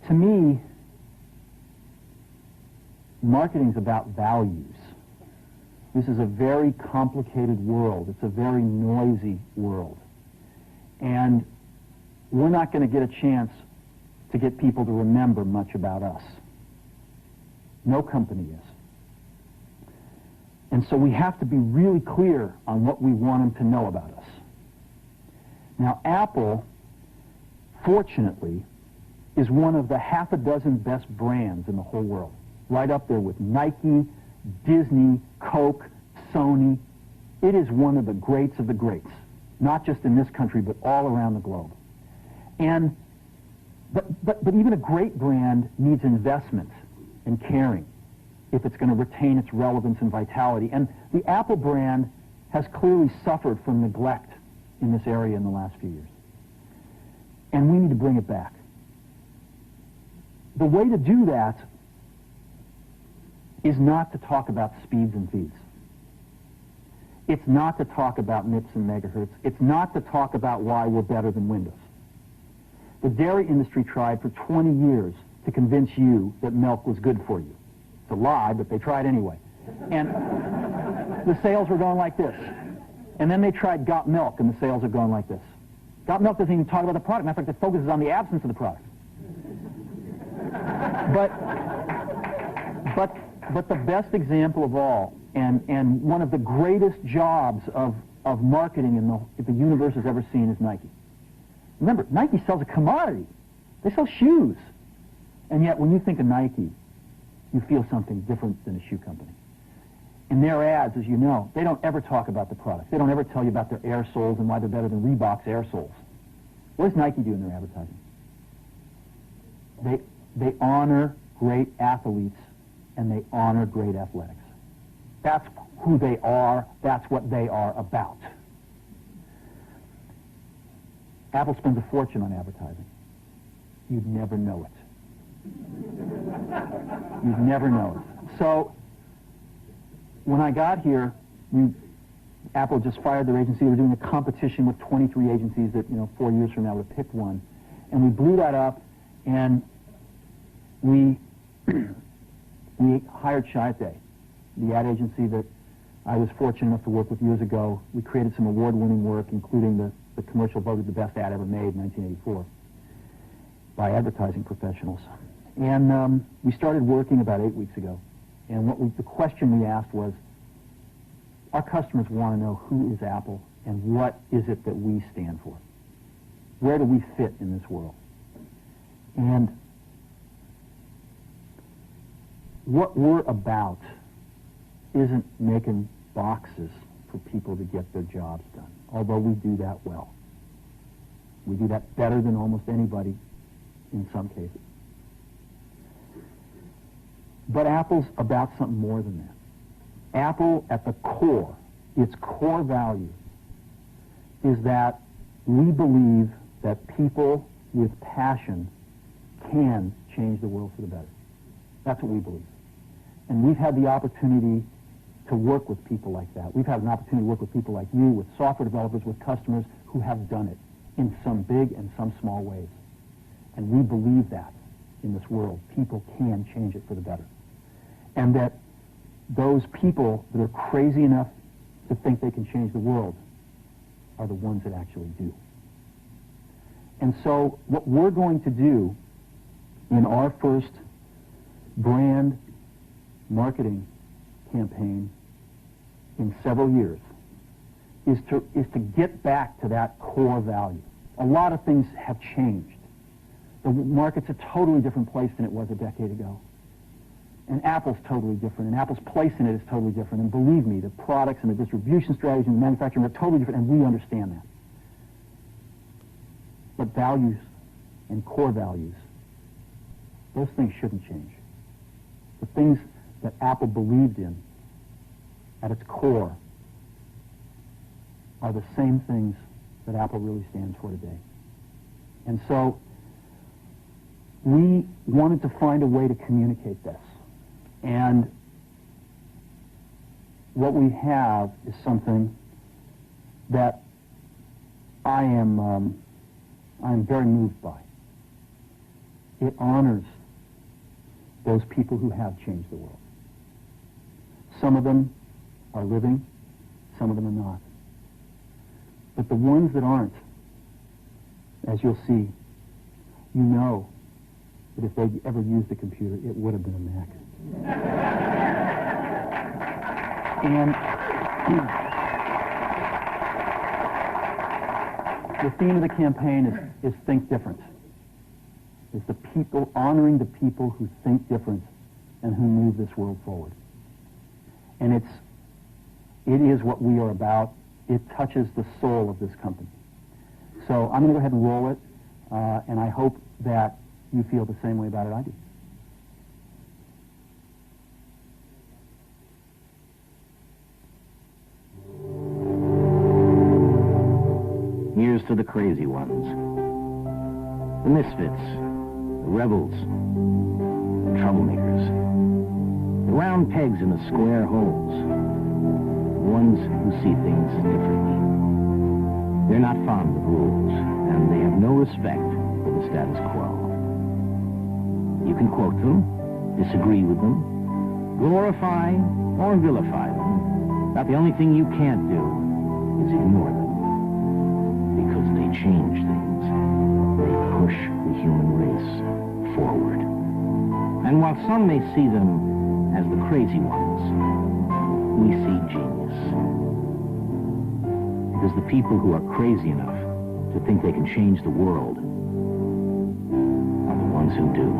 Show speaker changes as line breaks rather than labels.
To me, marketing is about values. This is a very complicated world. It's a very noisy world. And we're not going to get a chance to get people to remember much about us. No company is. And so we have to be really clear on what we want them to know about us. Now, Apple, fortunately, is one of the half a dozen best brands in the whole world. Right up there with Nike, Disney, Coke, Sony. It is one of the greats of the greats, not just in this country, but all around the globe. And but even a great brand needs investment and caring if it's going to retain its relevance and vitality. And the Apple brand has clearly suffered from neglect in this area in the last few years. And we need to bring it back. The way to do that is not to talk about speeds and feeds. It's not to talk about MIPS and megahertz. It's not to talk about why we're better than Windows. The dairy industry tried for 20 years to convince you that milk was good for you. It's a lie, but they tried anyway. And the sales were going like this. And then they tried Got Milk, and the sales are going like this. Got Milk doesn't even talk about the product. Matter of fact, it focuses on the absence of the product. But the best example of all, and one of the greatest jobs of marketing the universe has ever seen is Nike. Remember, Nike sells a commodity. They sell shoes. And yet, when you think of Nike, you feel something different than a shoe company. In their ads, as you know, they don't ever talk about the product. They don't ever tell you about their air soles and why they're better than Reebok's air soles. What does Nike do in their advertising? They honor great athletes and they honor great athletics. That's who they are. That's what they are about. Apple spends a fortune on advertising. You'd never know it. You'd never know it. So, when I got here, Apple just fired their agency. They were doing a competition with 23 agencies that, 4 years from now would pick one. And we blew that up, and we hired Chiat, the ad agency that I was fortunate enough to work with years ago. We created some award-winning work, including the commercial voted the best ad ever made in 1984 by advertising professionals. And we started working about 8 weeks ago. And the question we asked was, our customers want to know who is Apple and what is it that we stand for? Where do we fit in this world? And what we're about isn't making boxes for people to get their jobs done, although we do that well. We do that better than almost anybody in some cases. But Apple's about something more than that. Apple, at the core, its core value, is that we believe that people with passion can change the world for the better. That's what we believe. And we've had the opportunity to work with people like that. We've had an opportunity to work with people like you, with software developers, with customers who have done it in some big and some small ways. And we believe that in this world, people can change it for the better. And that those people that are crazy enough to think they can change the world are the ones that actually do. And so what we're going to do in our first brand marketing campaign in several years is to get back to that core value. A lot of things have changed. The market's a totally different place than it was a decade ago. And Apple's totally different, and Apple's place in it is totally different. And believe me, the products and the distribution strategies and the manufacturing are totally different, and we understand that. But values and core values, those things shouldn't change. The things that Apple believed in at its core are the same things that Apple really stands for today. And so we wanted to find a way to communicate this. And what we have is something that I'm very moved by. It honors those people who have changed the world. Some of them are living, some of them are not. But the ones that aren't, as you'll see, you know that if they'd ever used a computer, it would have been a Mac. And the theme of the campaign is Think Different. It's the people, honoring the people who think different and who move this world forward. And it is what we are about. It touches the soul of this company. So I'm going to go ahead and roll it, and I hope that you feel the same way about it I do.
Here's to the crazy ones, the misfits, the rebels, the troublemakers, the round pegs in the square holes, the ones who see things differently. They're not fond of rules, and they have no respect for the status quo. You can quote them, disagree with them, glorify or vilify them, but the only thing you can't do is ignore them. Because they change things. They push the human race forward. And while some may see them as the crazy ones, we see genius. Because the people who are crazy enough to think they can change the world are the ones who do.